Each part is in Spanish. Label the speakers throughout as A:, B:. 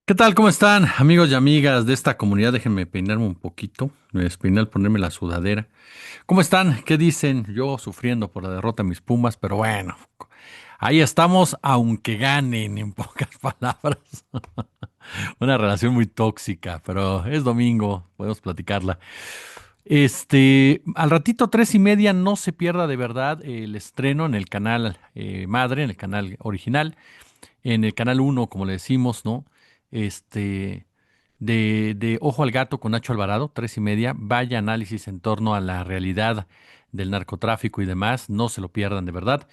A: ¿Qué tal? ¿Cómo están, amigos y amigas de esta comunidad? Déjenme peinarme un poquito. Me despeiné al ponerme la sudadera. ¿Cómo están? ¿Qué dicen? Yo sufriendo por la derrota de mis Pumas, pero bueno, ahí estamos, aunque ganen, en pocas palabras. Una relación muy tóxica, pero es domingo, podemos platicarla. Al ratito, 3:30, no se pierda de verdad el estreno en el canal madre, en el canal original, en el canal uno, como le decimos, ¿no? Este, de Ojo al Gato con Nacho Alvarado, 3:30. Vaya análisis en torno a la realidad del narcotráfico y demás. No se lo pierdan de verdad.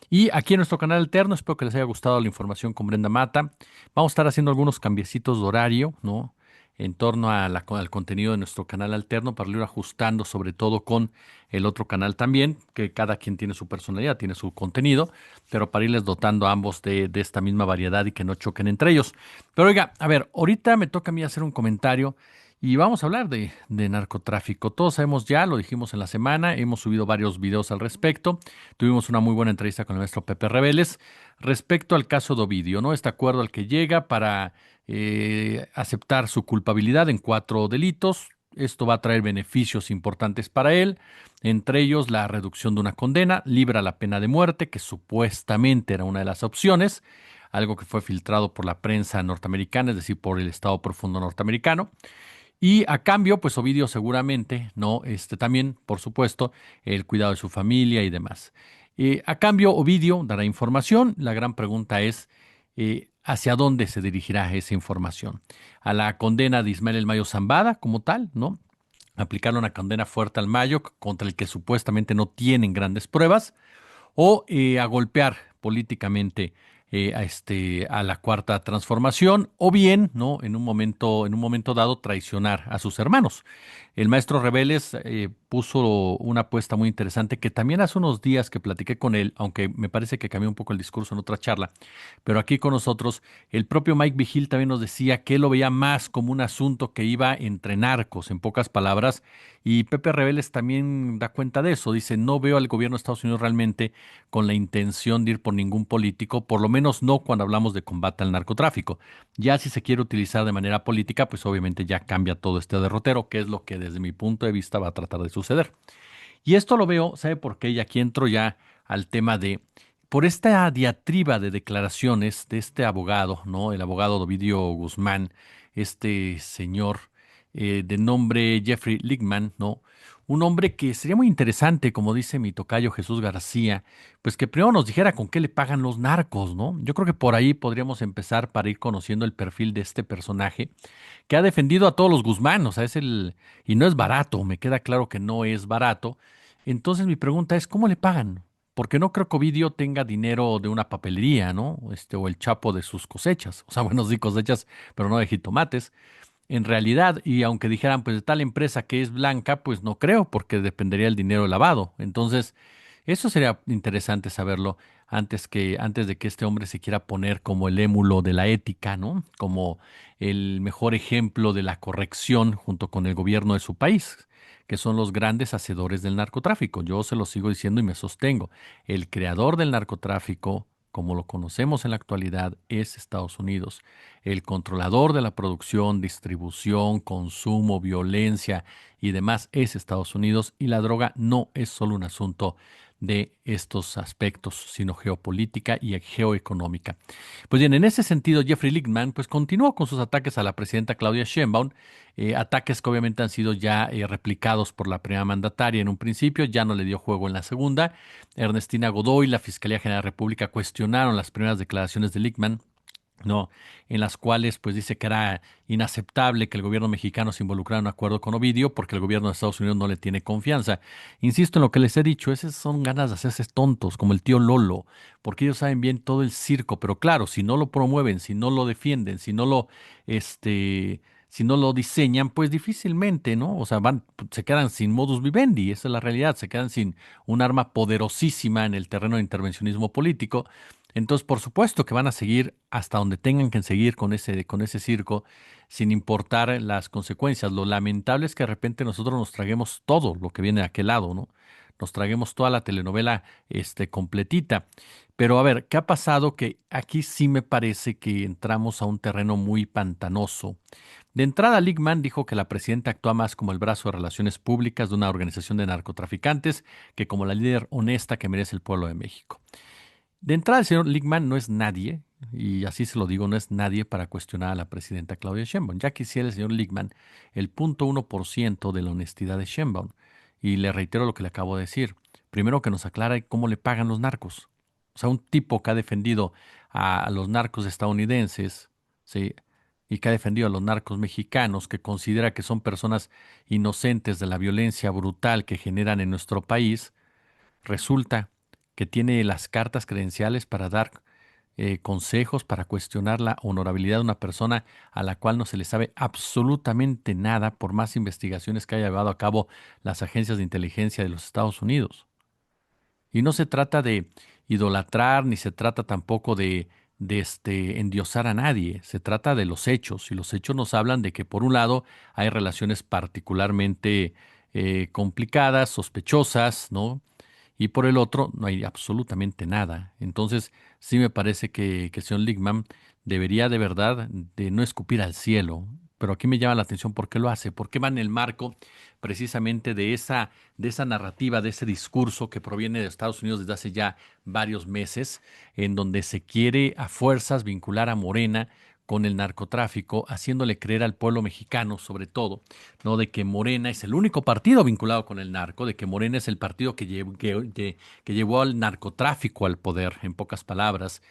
A: Y aquí en nuestro canal alterno, espero que les haya gustado la información con Brenda Mata. Vamos a estar haciendo algunos cambiecitos de horario, ¿no? En torno a al contenido de nuestro canal alterno para ir ajustando, sobre todo con el otro canal también, que cada quien tiene su personalidad, tiene su contenido, pero para irles dotando a ambos de esta misma variedad y que no choquen entre ellos. Pero oiga, a ver, ahorita me toca a mí hacer un comentario y vamos a hablar de narcotráfico. Todos sabemos ya, lo dijimos en la semana, hemos subido varios videos al respecto. Tuvimos una muy buena entrevista con el maestro Pepe Reveles respecto al caso de Ovidio, ¿no? Este acuerdo al que llega para aceptar su culpabilidad en 4 delitos. Esto va a traer beneficios importantes para él, entre ellos la reducción de una condena, libra la pena de muerte, que supuestamente era una de las opciones, algo que fue filtrado por la prensa norteamericana, es decir, por el Estado Profundo norteamericano. Y a cambio, pues Ovidio seguramente, ¿no? También, por supuesto, el cuidado de su familia y demás. A cambio, Ovidio dará información. La gran pregunta es, ¿hacia dónde se dirigirá esa información? ¿A la condena de Ismael El Mayo Zambada como tal, ¿no? Aplicarle una condena fuerte al Mayo contra el que supuestamente no tienen grandes pruebas, o a golpear políticamente a la cuarta transformación, o bien, ¿no? En un momento dado, traicionar a sus hermanos. El maestro Reveles puso una apuesta muy interesante que también hace unos días que platiqué con él, aunque me parece que cambió un poco el discurso en otra charla, pero aquí con nosotros, el propio Mike Vigil también nos decía que él lo veía más como un asunto que iba entre narcos, en pocas palabras, y Pepe Reveles también da cuenta de eso. Dice, no veo al gobierno de Estados Unidos realmente con la intención de ir por ningún político, por lo menos no cuando hablamos de combate al narcotráfico. Ya si se quiere utilizar de manera política, pues obviamente ya cambia todo este derrotero, que es lo que desde mi punto de vista va a tratar de suceder. Y esto lo veo, ¿sabe por qué? Y aquí entro ya al tema por esta diatriba de declaraciones de este abogado, ¿no? El abogado Ovidio Guzmán, este señor de nombre Jeffrey Lichtman, ¿no? Un hombre que sería muy interesante, como dice mi tocayo Jesús García, pues que primero nos dijera con qué le pagan los narcos, ¿no? Yo creo que por ahí podríamos empezar para ir conociendo el perfil de este personaje que ha defendido a todos los Guzmán, o sea, y no es barato, me queda claro que no es barato. Entonces mi pregunta es, ¿cómo le pagan? Porque no creo que Ovidio tenga dinero de una papelería, ¿no? O el chapo de sus cosechas. O sea, bueno, sí cosechas, pero no de jitomates. En realidad, y aunque dijeran, pues de tal empresa que es blanca, pues no creo, porque dependería el dinero lavado. Entonces, eso sería interesante saberlo antes de que este hombre se quiera poner como el émulo de la ética, ¿no? Como el mejor ejemplo de la corrección junto con el gobierno de su país, que son los grandes hacedores del narcotráfico. Yo se lo sigo diciendo y me sostengo. El creador del narcotráfico, como lo conocemos en la actualidad, es Estados Unidos. El controlador de la producción, distribución, consumo, violencia y demás es Estados Unidos, y la droga no es solo un asunto de estos aspectos, sino geopolítica y geoeconómica. Pues bien, en ese sentido, Jeffrey Lichtman pues continuó con sus ataques a la presidenta Claudia Sheinbaum, ataques que obviamente han sido ya replicados por la primera mandataria en un principio, ya no le dio juego en la segunda. Ernestina Godoy, la Fiscalía General de la República cuestionaron las primeras declaraciones de Lichtman, ¿no? En las cuales pues dice que era inaceptable que el gobierno mexicano se involucrara en un acuerdo con Ovidio porque el gobierno de Estados Unidos no le tiene confianza. Insisto en lo que les he dicho, esas son ganas de hacerse tontos, como el tío Lolo, porque ellos saben bien todo el circo, pero claro, si no lo promueven, si no lo defienden, si no lo diseñan, pues difícilmente, ¿no? O sea, se quedan sin modus vivendi, esa es la realidad, se quedan sin un arma poderosísima en el terreno de intervencionismo político. Entonces, por supuesto que van a seguir hasta donde tengan que seguir con ese circo, sin importar las consecuencias. Lo lamentable es que de repente nosotros nos traguemos todo lo que viene de aquel lado, ¿no? nos traguemos toda la telenovela completita. Pero a ver, ¿qué ha pasado? Que aquí sí me parece que entramos a un terreno muy pantanoso. De entrada, Lickman dijo que la presidenta actúa más como el brazo de relaciones públicas de una organización de narcotraficantes que como la líder honesta que merece el pueblo de México. De entrada, el señor Lickman no es nadie, y así se lo digo, no es nadie para cuestionar a la presidenta Claudia Sheinbaum. Ya quisiera el señor Lickman el 0.1% de la honestidad de Sheinbaum. Y le reitero lo que le acabo de decir. Primero que nos aclare cómo le pagan los narcos. O sea, un tipo que ha defendido a los narcos estadounidenses, ¿sí? Y que ha defendido a los narcos mexicanos, que considera que son personas inocentes de la violencia brutal que generan en nuestro país, resulta que tiene las cartas credenciales para dar consejos, para cuestionar la honorabilidad de una persona a la cual no se le sabe absolutamente nada por más investigaciones que haya llevado a cabo las agencias de inteligencia de los Estados Unidos. Y no se trata de idolatrar, ni se trata tampoco de endiosar a nadie. Se trata de los hechos. Y los hechos nos hablan de que, por un lado, hay relaciones particularmente complicadas, sospechosas, ¿no? Y por el otro, no hay absolutamente nada. Entonces, sí me parece que el señor Lickman debería de verdad de no escupir al cielo. Pero aquí me llama la atención por qué lo hace, por qué va en el marco precisamente de esa narrativa, de ese discurso que proviene de Estados Unidos desde hace ya varios meses, en donde se quiere a fuerzas vincular a Morena con el narcotráfico, haciéndole creer al pueblo mexicano, sobre todo, ¿no? De que Morena es el único partido vinculado con el narco, de que Morena es el partido que llevó al narcotráfico al poder, en pocas palabras,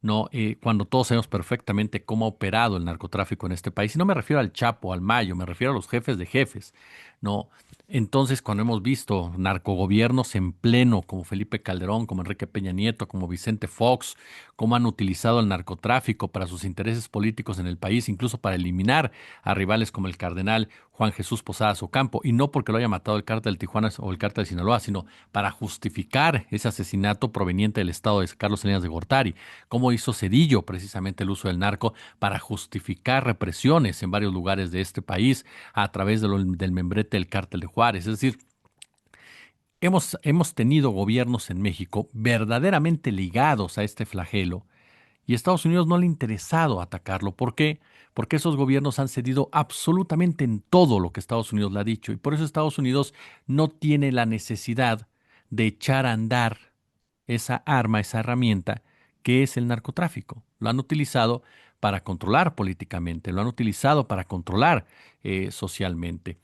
A: ¿no? Cuando todos sabemos perfectamente cómo ha operado el narcotráfico en este país. Y no me refiero al Chapo, al Mayo, me refiero a los jefes de jefes, ¿no? Entonces, cuando hemos visto narcogobiernos en pleno, como Felipe Calderón, como Enrique Peña Nieto, como Vicente Fox, cómo han utilizado el narcotráfico para sus intereses políticos en el país, incluso para eliminar a rivales como el cardenal Juan Jesús Posadas Ocampo, y no porque lo haya matado el cártel de Tijuana o el cártel de Sinaloa, sino para justificar ese asesinato proveniente del estado de Carlos Salinas de Gortari, cómo hizo Cedillo precisamente el uso del narco para justificar represiones en varios lugares de este país a través del membrete del cártel de Juárez. Es decir, hemos tenido gobiernos en México verdaderamente ligados a este flagelo y a Estados Unidos no le ha interesado atacarlo. ¿Por qué? Porque esos gobiernos han cedido absolutamente en todo lo que Estados Unidos le ha dicho y por eso Estados Unidos no tiene la necesidad de echar a andar esa arma, esa herramienta que es el narcotráfico. Lo han utilizado para controlar políticamente, lo han utilizado para controlar socialmente.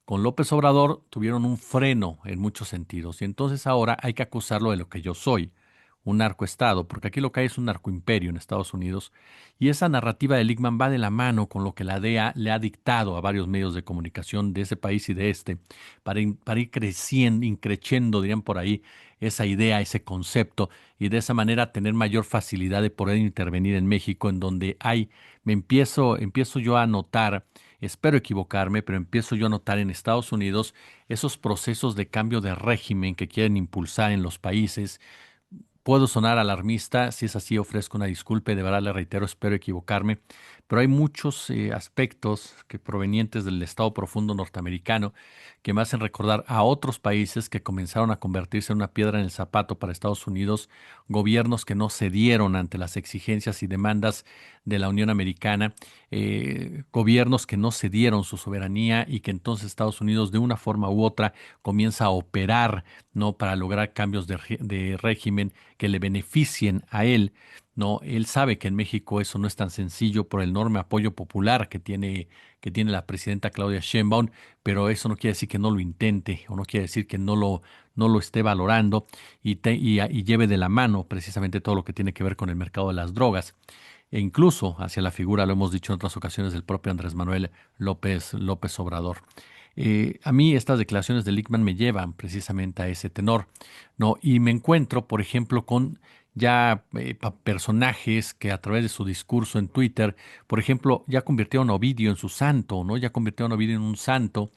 A: Con López Obrador tuvieron un freno en muchos sentidos y entonces ahora hay que acusarlo de lo que yo soy, un narcoestado, porque aquí lo que hay es un narcoimperio en Estados Unidos y esa narrativa de Lickman va de la mano con lo que la DEA le ha dictado a varios medios de comunicación de ese país y de este, para ir creciendo, increciendo, dirían por ahí, esa idea, ese concepto y de esa manera tener mayor facilidad de poder intervenir en México, en donde empiezo yo a notar, espero equivocarme, pero empiezo yo a notar en Estados Unidos esos procesos de cambio de régimen que quieren impulsar en los países. Puedo sonar alarmista, si es así ofrezco una disculpa y de verdad le reitero, espero equivocarme, pero hay muchos aspectos que provenientes del Estado profundo norteamericano que me hacen recordar a otros países que comenzaron a convertirse en una piedra en el zapato para Estados Unidos, gobiernos que no cedieron ante las exigencias y demandas de la Unión Americana, gobiernos que no cedieron su soberanía y que entonces Estados Unidos de una forma u otra comienza a operar, ¿no? Para lograr cambios de régimen que le beneficien a él. No, él sabe que en México eso no es tan sencillo por el enorme apoyo popular que tiene la presidenta Claudia Sheinbaum, pero eso no quiere decir que no lo intente o no quiere decir que no lo esté valorando y lleve de la mano precisamente todo lo que tiene que ver con el mercado de las drogas e incluso hacia la figura, lo hemos dicho en otras ocasiones, del propio Andrés Manuel López Obrador. A mí estas declaraciones de Lickman me llevan precisamente a ese tenor, ¿no? Y me encuentro, por ejemplo, con ya personajes que a través de su discurso en Twitter, por ejemplo, ya convirtieron a Ovidio en su santo, ¿no? Ya convirtieron a Ovidio en un santo,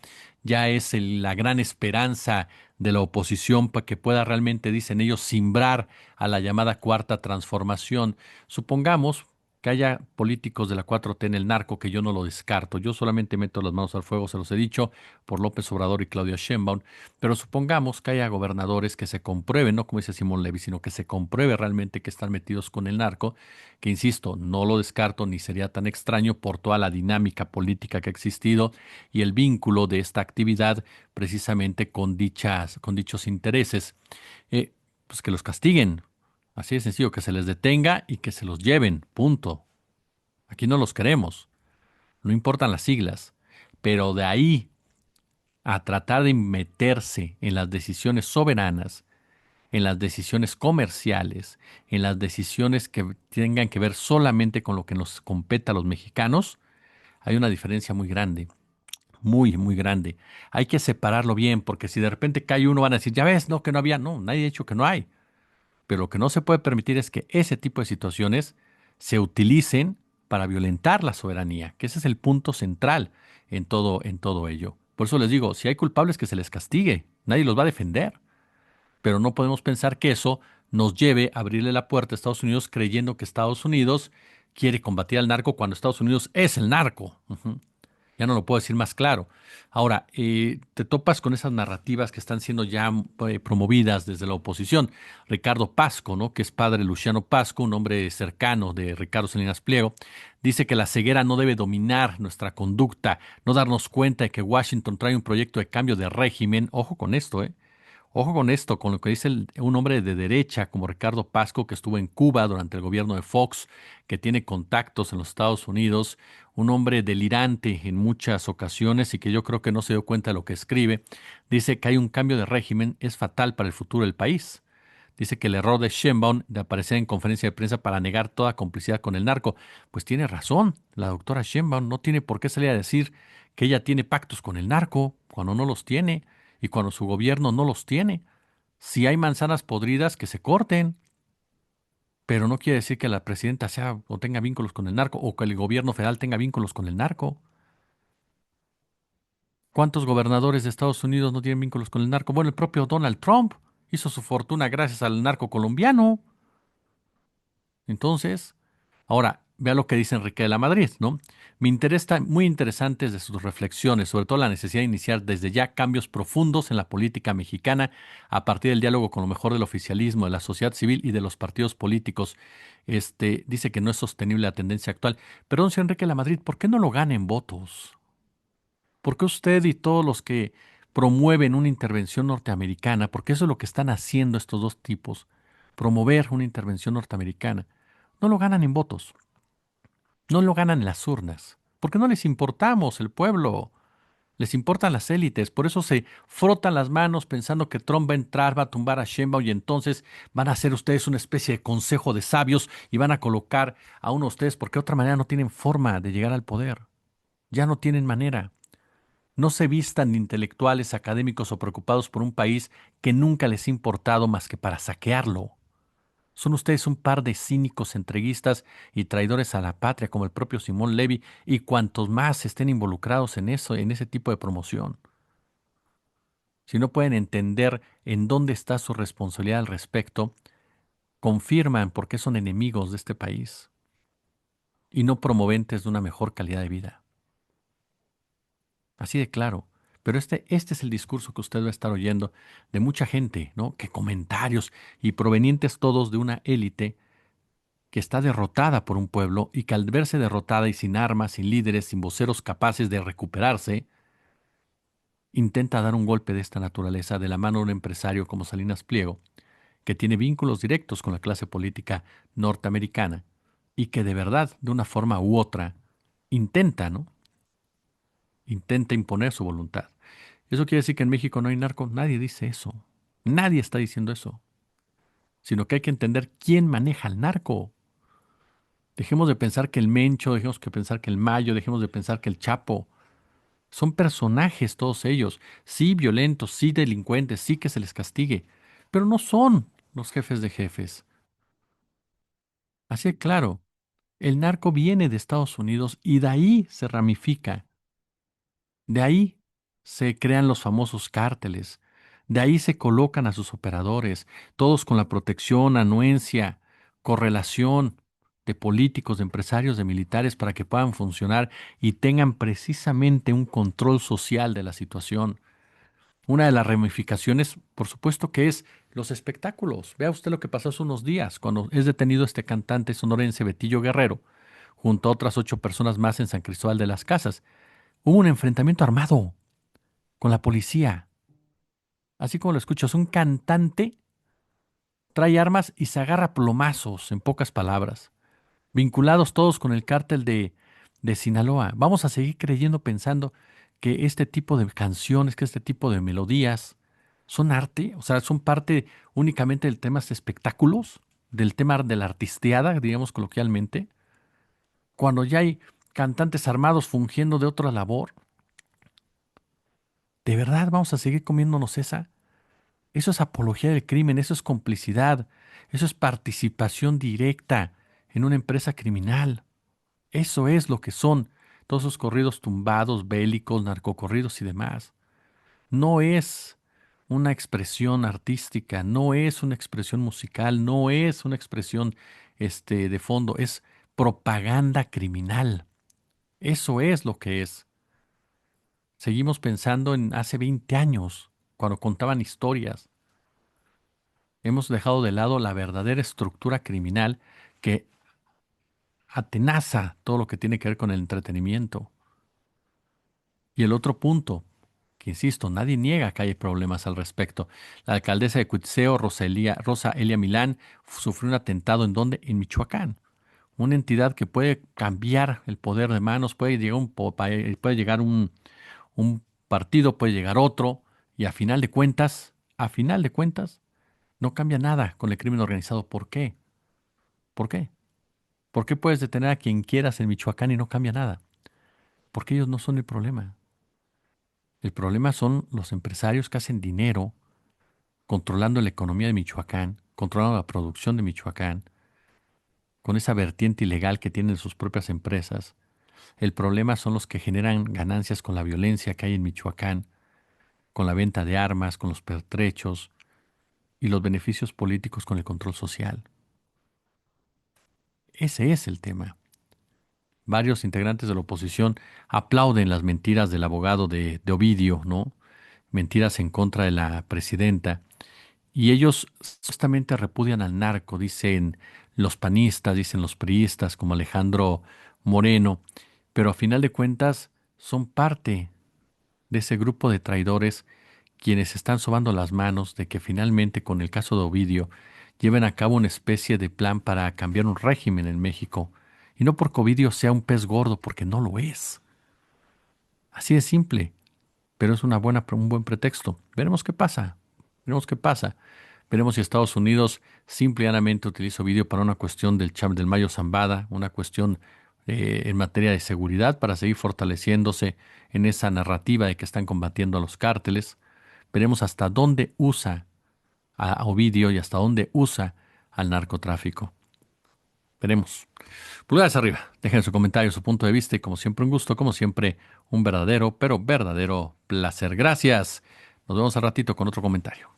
A: ya es la gran esperanza de la oposición para que pueda realmente, dicen ellos, simbrar a la llamada cuarta transformación. Supongamos, que haya políticos de la 4T en el narco, que yo no lo descarto. Yo solamente meto las manos al fuego, se los he dicho, por López Obrador y Claudia Sheinbaum. Pero supongamos que haya gobernadores que se comprueben, no como dice Simón Levy, sino que se compruebe realmente que están metidos con el narco, que insisto, no lo descarto ni sería tan extraño por toda la dinámica política que ha existido y el vínculo de esta actividad precisamente con dichos intereses. Pues que los castiguen. Así de sencillo, que se les detenga y que se los lleven, punto. Aquí no los queremos, no importan las siglas, pero de ahí a tratar de meterse en las decisiones soberanas, en las decisiones comerciales, en las decisiones que tengan que ver solamente con lo que nos compete a los mexicanos, hay una diferencia muy grande, muy, muy grande. Hay que separarlo bien, porque si de repente cae uno, van a decir, ya ves, no, que no había, no, nadie ha dicho que no hay. Pero lo que no se puede permitir es que ese tipo de situaciones se utilicen para violentar la soberanía, que ese es el punto central en todo ello. Por eso les digo, si hay culpables que se les castigue, nadie los va a defender, pero no podemos pensar que eso nos lleve a abrirle la puerta a Estados Unidos creyendo que Estados Unidos quiere combatir al narco cuando Estados Unidos es el narco. Ujú. Ya no lo puedo decir más claro. Ahora, te topas con esas narrativas que están siendo ya promovidas desde la oposición. Ricardo Pasco, ¿no? Que es padre de Luciano Pasco, un hombre cercano de Ricardo Salinas Pliego, dice que la ceguera no debe dominar nuestra conducta, no darnos cuenta de que Washington trae un proyecto de cambio de régimen. Ojo con esto, ¿eh? Ojo con esto, con lo que dice un hombre de derecha como Ricardo Pasco, que estuvo en Cuba durante el gobierno de Fox, que tiene contactos en los Estados Unidos, un hombre delirante en muchas ocasiones y que yo creo que no se dio cuenta de lo que escribe. Dice que hay un cambio de régimen, es fatal para el futuro del país. Dice que el error de Sheinbaum de aparecer en conferencia de prensa para negar toda complicidad con el narco, pues tiene razón. La doctora Sheinbaum no tiene por qué salir a decir que ella tiene pactos con el narco cuando no los tiene y cuando su gobierno no los tiene. Si hay manzanas podridas, que se corten, pero no quiere decir que la presidenta sea o tenga vínculos con el narco o que el gobierno federal tenga vínculos con el narco. ¿Cuántos gobernadores de Estados Unidos no tienen vínculos con el narco? Bueno, el propio Donald Trump hizo su fortuna gracias al narco colombiano. Entonces, ahora, vea lo que dice Enrique de la Madrid, ¿no? Me interesa muy interesantes de sus reflexiones, sobre todo la necesidad de iniciar desde ya cambios profundos en la política mexicana a partir del diálogo con lo mejor del oficialismo, de la sociedad civil y de los partidos políticos. Dice que no es sostenible la tendencia actual. Pero, don señor Enrique de la Madrid, ¿por qué no lo ganen votos? ¿Por qué usted y todos los que promueven una intervención norteamericana, porque eso es lo que están haciendo estos dos tipos, promover una intervención norteamericana, no lo ganan en votos, no lo ganan en las urnas? Porque no les importamos el pueblo, les importan las élites, por eso se frotan las manos pensando que Trump va a entrar, va a tumbar a Sheinbaum y entonces van a hacer ustedes una especie de consejo de sabios y van a colocar a uno de ustedes porque de otra manera no tienen forma de llegar al poder, ya no tienen manera. No se vistan de intelectuales, académicos o preocupados por un país que nunca les ha importado más que para saquearlo. Son ustedes un par de cínicos entreguistas y traidores a la patria, como el propio Simón Levy y cuantos más estén involucrados en eso, en ese tipo de promoción. Si no pueden entender en dónde está su responsabilidad al respecto, confirman por qué son enemigos de este país y no promoventes de una mejor calidad de vida. Así de claro. Pero este es el discurso que usted va a estar oyendo de mucha gente, ¿no? Que comentarios y provenientes todos de una élite que está derrotada por un pueblo y que al verse derrotada y sin armas, sin líderes, sin voceros capaces de recuperarse, intenta dar un golpe de esta naturaleza de la mano de un empresario como Salinas Pliego, que tiene vínculos directos con la clase política norteamericana y que de verdad, de una forma u otra, intenta, ¿no? Intenta imponer su voluntad. ¿Eso quiere decir que en México no hay narco? Nadie dice eso. Nadie está diciendo eso. Sino que hay que entender quién maneja el narco. Dejemos de pensar que el Mencho, dejemos de pensar que el Mayo, dejemos de pensar que el Chapo. Son personajes todos ellos. Sí violentos, sí delincuentes, sí que se les castigue. Pero no son los jefes de jefes. Así de claro. El narco viene de Estados Unidos y de ahí se ramifica. De ahí se crean los famosos cárteles, de ahí se colocan a sus operadores, todos con la protección, anuencia, correlación, de políticos, de empresarios, de militares para que puedan funcionar y tengan precisamente un control social de la situación. Una de las ramificaciones, por supuesto, que es los espectáculos. Vea usted lo que pasó hace unos días, cuando es detenido este cantante sonorense Betillo Guerrero, junto a otras 8 personas más en San Cristóbal de las Casas. Hubo un enfrentamiento armado con la policía. Así como lo escuchas, un cantante trae armas y se agarra a plomazos, en pocas palabras, vinculados todos con el cártel de Sinaloa. Vamos a seguir creyendo, pensando que este tipo de canciones, que este tipo de melodías son arte, o sea, son parte únicamente del tema de espectáculos, del tema de la artisteada, digamos coloquialmente, cuando ya hay cantantes armados fungiendo de otra labor. ¿De verdad vamos a seguir comiéndonos esa? Eso es apología del crimen, eso es complicidad, eso es participación directa en una empresa criminal. Eso es lo que son todos esos corridos tumbados, bélicos, narcocorridos y demás. No es una expresión artística, no es una expresión musical, no es una expresión de fondo, es propaganda criminal. Eso es lo que es. Seguimos pensando en hace 20 años, cuando contaban historias. Hemos dejado de lado la verdadera estructura criminal que atenaza todo lo que tiene que ver con el entretenimiento. Y el otro punto, que insisto, nadie niega que hay problemas al respecto. La alcaldesa de Cuitzeo, Rosa Elia Milán, sufrió un atentado en donde, en Michoacán. Una entidad que puede cambiar el poder de manos, puede llegar puede llegar un partido, puede llegar otro, y a final de cuentas, no cambia nada con el crimen organizado. ¿Por qué? ¿Por qué? ¿Por qué puedes detener a quien quieras en Michoacán y no cambia nada? Porque ellos no son el problema. El problema son los empresarios que hacen dinero controlando la economía de Michoacán, controlando la producción de Michoacán, con esa vertiente ilegal que tienen sus propias empresas. El problema son los que generan ganancias con la violencia que hay en Michoacán, con la venta de armas, con los pertrechos y los beneficios políticos con el control social. Ese es el tema. Varios integrantes de la oposición aplauden las mentiras del abogado de Ovidio, ¿no? Mentiras en contra de la presidenta. Y ellos justamente repudian al narco, dicen los panistas, dicen los priistas, como Alejandro Moreno, pero a final de cuentas son parte de ese grupo de traidores quienes están sobando las manos de que finalmente con el caso de Ovidio lleven a cabo una especie de plan para cambiar un régimen en México. Y no porque Ovidio sea un pez gordo, porque no lo es. Así de simple, pero es un buen pretexto. Veremos qué pasa. Veremos qué pasa. Veremos si Estados Unidos simple y llanamente utiliza Ovidio para una cuestión del Mayo Zambada, una cuestión en materia de seguridad para seguir fortaleciéndose en esa narrativa de que están combatiendo a los cárteles. Veremos hasta dónde usa a Ovidio y hasta dónde usa al narcotráfico. Veremos. Pulgares arriba. Dejen su comentario, su punto de vista y como siempre un gusto, como siempre un verdadero, pero verdadero placer. Gracias. Nos vemos al ratito con otro comentario.